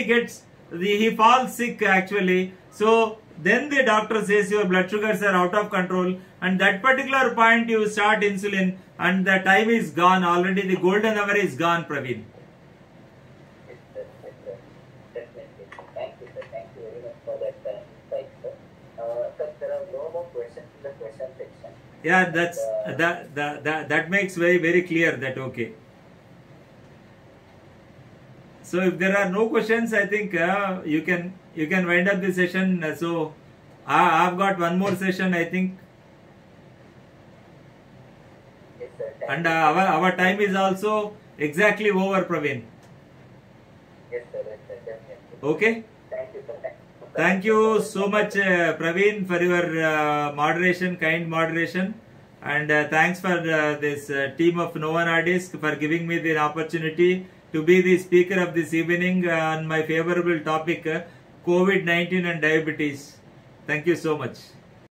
he falls sick actually, so then the doctor says your blood sugars are out of control, and that particular point you start insulin and the time is gone already, the golden hour is gone, Praveen. Yes, sir. Yes, sir. Definitely. Thank you, sir. Thank you very much for that insight, sir. Sir, there are no more questions in the question section. Yeah, that makes very clear that okay. So if there are no questions, I think you can wind up the session. So I've got one more session, I think. Yes, sir. And our time is also exactly over, Praveen. Yes, sir. Yes, sir. Definitely. Okay. Thank you, sir. Thank you so much, Praveen, for your moderation, kind moderation. And thanks for this team of Novo Nordisk for giving me the opportunity to be the speaker of this evening on my favorable topic, COVID-19 and diabetes. Thank you so much.